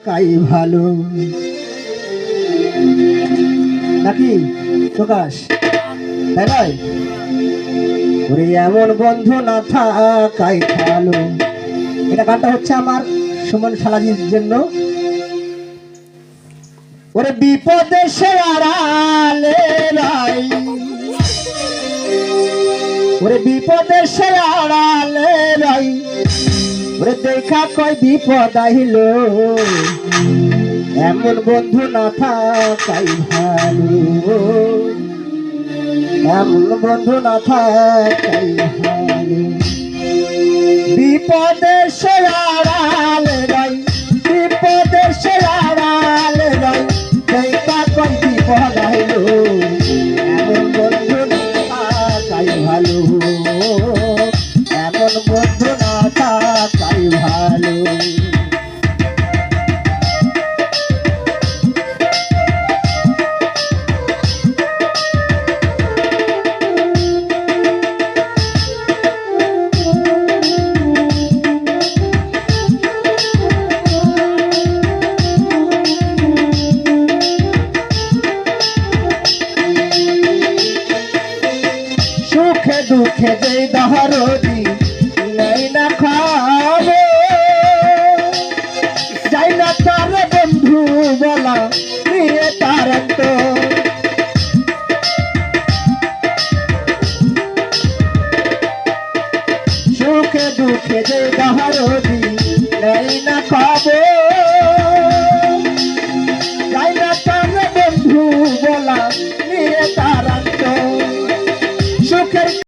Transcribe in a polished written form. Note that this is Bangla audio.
কাই ভালো নাকি প্রকাশ, তাই নয়? ওরে এমন বন্ধু না থাকাই ভালো। এটা গানটা হচ্ছে আমার সুমন শালাজির জন্য। ওরে বিপদে সে আড়ালে রাই, ওরে বিপদে সে আড়ালে রাই, ওরে দেখা কয় বিপদ আইল, এমন বন্ধু না থাকাই ভালো, এমন বন্ধু না থাকাই ভালো। বিপদে সে আড়ালে রাই, বিপদে সে আড়ালে রাই, দেখা কয় বিপদ আইল, এমন বন্ধু না থাকাই ভালো, এমন বন্ধু না থাকাই ভালো। সুখে দুঃখে যে দহরদি নাই না খাবো, যাই না তার বন্ধু বলা নিয়ে তার তো। সুখে দুঃখে যে দহরদি